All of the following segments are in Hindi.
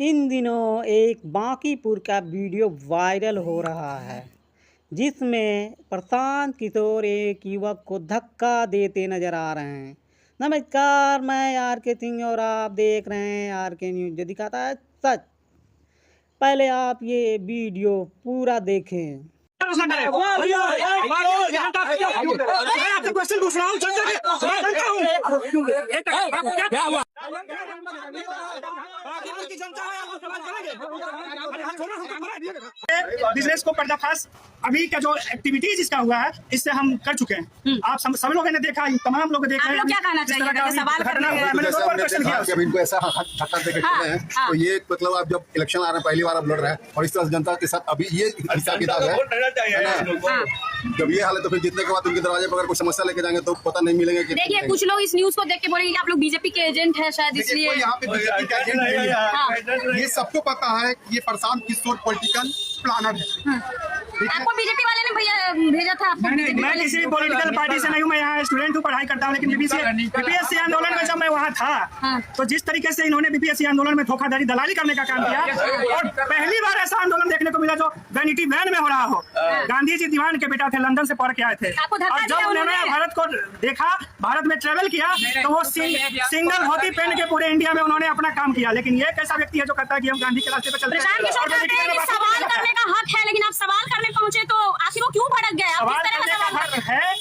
इन दिनों एक बांकीपुर का वीडियो वायरल हो रहा है जिसमें प्रशांत किशोर एक युवक को धक्का देते नजर आ रहे हैं। नमस्कार, मैं आर के सिंह और आप देख रहे हैं आर के न्यूज, जो दिखाता है सच। पहले आप ये वीडियो पूरा देखें। मैं आपसे क्वेश्चन पूछ रहा हूँ, क्या हुआ? बिजनेस को पर्दाफाश अभी का जो एक्टिविटीज इसका हुआ है, इससे हम कर चुके हैं। आप सब लोगों ने देखा, तमाम लोग देख रहे हैं। क्या कहना चाहिए? सवाल करना है। मैंने दो बार क्वेश्चन किया। जब इनको ऐसा धक्का देकर चले हैं, तो ये मतलब आप जब इलेक्शन आ रहे हैं, पहली बार आप लड़ रहे हैं और इस तरह से जनता के साथ अभी ये हिसाब किताब है। जब ये हाल है तो फिर जीतने के बाद उनके दरवाजे पर अगर कोई समस्या लेके जाएंगे तो पता नहीं मिलेंगे कि देखिए, कुछ लोग इस न्यूज को देख के बोलेंगे कि आप लोग बीजेपी के एजेंट हैं शायद, इसलिए यहाँ पे बीजेपी का एजेंट नहीं है। ये सबको पता है कि ये प्रशांत किशोर पॉलिटिकल प्लानर है। आपको बीजेपी वाले ने भैया भेजा था? आपको मैं किसी भी पॉलिटिकल पार्टी से नहीं हूँ, मैं यहाँ स्टूडेंट हूँ, पढ़ाई करता हूँ। लेकिन बीपीएससी आंदोलन में जब मैं वहाँ था तो जिस तरीके से इन्होंने बीपीएससी आंदोलन में धोखाधड़ी दलाली करने का काम किया, और पहली बार ऐसा आंदोलन देखने को मिला जो वैनिटी वैन में हो रहा हो। गांधी जी दीवान के बेटा थे, लंदन से पढ़ के आए थे, और जब उन्होंने भारत को देखा, भारत में ट्रेवल किया, तो वो सिंगल धोती पहन के पूरे इंडिया में उन्होंने अपना काम किया। लेकिन ये कैसा व्यक्ति है जो कहता है कि हम गांधी के रास्ते पर चलते हैं? सवाल करने का हक है, लेकिन आप सवाल करने पहुंचे तो आखिर वो क्यों भड़क गए? सवाल करने का हक है,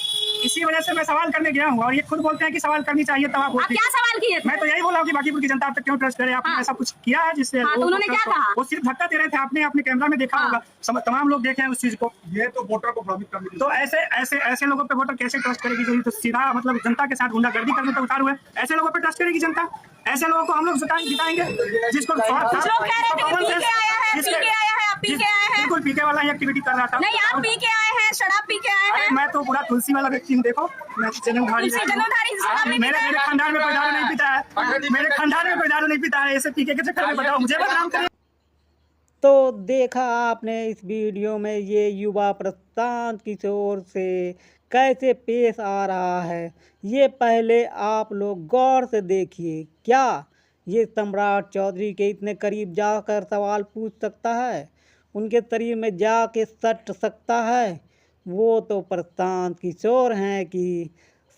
इसी वजह से मैं सवाल करने गया हूँ, और ये खुद बोलते हैं कि सवाल करनी चाहिए। तब आप क्या सवाल किए? मैं तो यही बोला हूँ कि बांकीपुर की जनता आप तक क्यों ट्रस्ट करे। आपने ऐसा कुछ किया है जिससे तो उन्होंने क्या कहा? वो सिर्फ धक्का दे रहे थे। आपने अपने कैमरा में देखा होगा, तमाम लोग देखे हैं उस चीज को। ये तो वोटर को प्रभावित करने, तो ऐसे लोगों पे वोटर कैसे ट्रस्ट करेगी? जो तो सीधा मतलब जनता के साथ गुंडागर्दी करने पर उतार हुए, ऐसे लोगों पे ट्रस्ट करेगी जनता? ऐसे लोगों को हम लोग जिताएंगे जिसको बिल्कुल पीके वाला ही एक्टिविटी कर रहा था। नहीं, आप पी के आए हैं, शराब पी के आए हैं। मैं तो पूरा तुलसी वाला व्यक्ति हूँ। देखो, मैं जन्मधारी, मेरे खानदान में कोई दारू नहीं पीता है, मेरे खानदान में कोई दारू नहीं पीता है। ऐसे पीके के चक्कर में बताओ मुझे बदनाम करें। तो देखा आपने इस वीडियो में ये युवा प्रशांत किशोर से कैसे पेश आ रहा है। ये पहले आप लोग गौर से देखिए, क्या ये सम्राट चौधरी के इतने करीब जाकर सवाल पूछ सकता है? उनके शरीर में जाके सट सकता है? वो तो प्रशांत किशोर हैं कि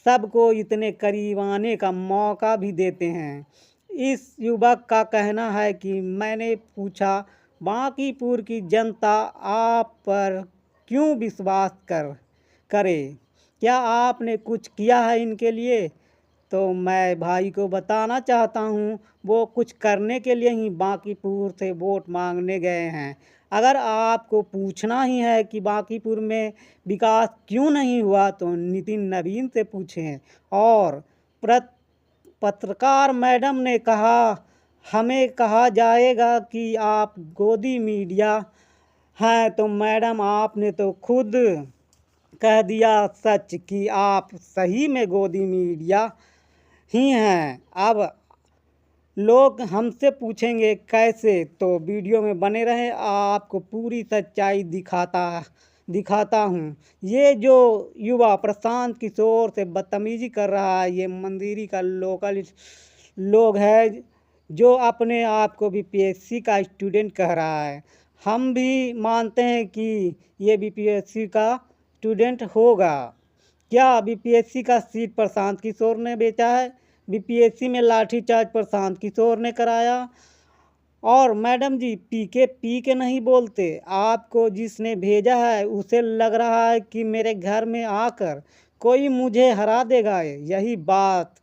सबको इतने करीब आने का मौका भी देते हैं। इस युवक का कहना है कि मैंने पूछा, बांकीपुर की जनता आप पर क्यों विश्वास करे? क्या आपने कुछ किया है इनके लिए? तो मैं भाई को बताना चाहता हूँ, वो कुछ करने के लिए ही बांकीपुर से वोट मांगने गए हैं। अगर आपको पूछना ही है कि बांकीपुर में विकास क्यों नहीं हुआ, तो नितिन नवीन से पूछें। और पत्रकार मैडम ने कहा, हमें कहा जाएगा कि आप गोदी मीडिया हैं, तो मैडम आपने तो खुद कह दिया सच कि आप सही में गोदी मीडिया ही हैं। अब लोग हमसे पूछेंगे कैसे, तो वीडियो में बने रहें, आपको पूरी सच्चाई दिखाता हूँ। ये जो युवा प्रशांत किशोर से बदतमीजी कर रहा है, ये मंदिरी का लोकल लोग है जो अपने आप को बीपीएससी का स्टूडेंट कह रहा है। हम भी मानते हैं कि ये बीपीएससी का स्टूडेंट होगा। क्या बीपीएससी का सीट प्रशांत किशोर ने बेचा है? बीपीएससी में लाठीचार्ज प्रशांत किशोर ने कराया। और मैडम जी, पी के नहीं बोलते। आपको जिसने भेजा है उसे लग रहा है कि मेरे घर में आकर कोई मुझे हरा देगा। यही बात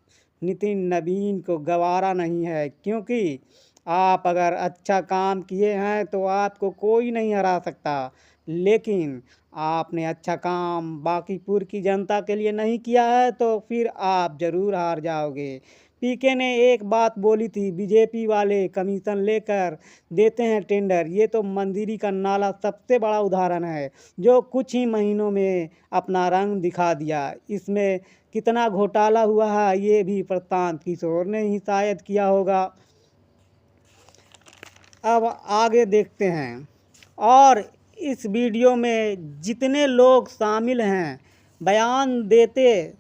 नितिन नवीन को गवारा नहीं है, क्योंकि आप अगर अच्छा काम किए हैं तो आपको कोई नहीं हरा सकता। लेकिन आपने अच्छा काम बांकीपुर की जनता के लिए नहीं किया है, तो फिर आप ज़रूर हार जाओगे। पीके ने एक बात बोली थी, बीजेपी वाले कमीशन लेकर देते हैं टेंडर। ये तो मंदिरी का नाला सबसे बड़ा उदाहरण है, जो कुछ ही महीनों में अपना रंग दिखा दिया। इसमें कितना घोटाला हुआ है, ये भी प्रशांत किशोर ने ही शायद किया होगा। अब आगे देखते हैं। और इस वीडियो में जितने लोग शामिल हैं बयान देते,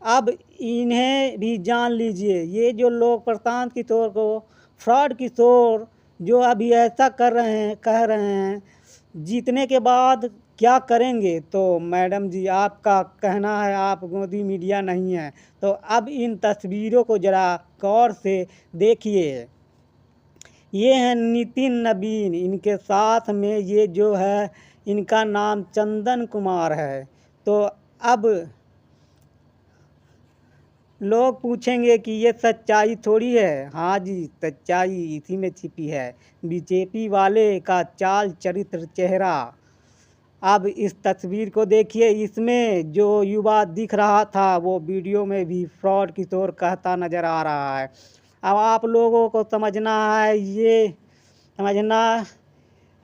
अब इन्हें भी जान लीजिए। ये जो लोग प्रशांत किशोर को फ्रॉड किशोर जो अभी ऐसा कर रहे हैं, कह रहे हैं, जीतने के बाद क्या करेंगे। तो मैडम जी, आपका कहना है आप गोदी मीडिया नहीं है, तो अब इन तस्वीरों को ज़रा गौर से देखिए। ये हैं नितिन नवीन, इनके साथ में ये जो है इनका नाम चंदन कुमार है। तो अब लोग पूछेंगे कि ये सच्चाई थोड़ी है। हाँ जी, सच्चाई इसी में छिपी है। बीजेपी वाले का चाल चरित्र चेहरा। अब इस तस्वीर को देखिए, इसमें जो युवा दिख रहा था वो वीडियो में भी फ्रॉड किशोर कहता नज़र आ रहा है। अब आप लोगों को समझना है, ये समझना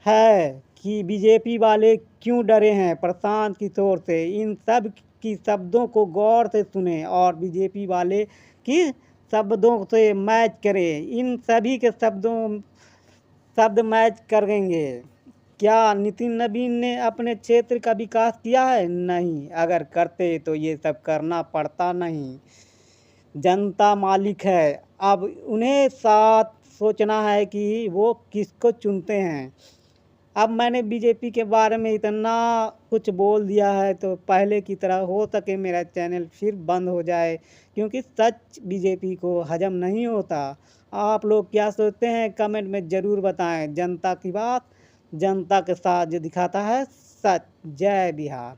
है कि बीजेपी वाले क्यों डरे हैं प्रशांत किशोर से। इन सब की शब्दों को गौर से सुने और बीजेपी वाले की शब्दों से मैच करें। इन सभी के शब्द मैच करेंगे। क्या नितिन नवीन ने अपने क्षेत्र का विकास किया है? नहीं। अगर करते तो ये सब करना पड़ता नहीं। जनता मालिक है, अब उन्हें साथ सोचना है कि वो किसको चुनते हैं। अब मैंने बीजेपी के बारे में इतना कुछ बोल दिया है, तो पहले की तरह हो सके मेरा चैनल फिर बंद हो जाए, क्योंकि सच बीजेपी को हजम नहीं होता। आप लोग क्या सोचते हैं कमेंट में ज़रूर बताएं। जनता की बात जनता के साथ जो दिखाता है सच। जय बिहार।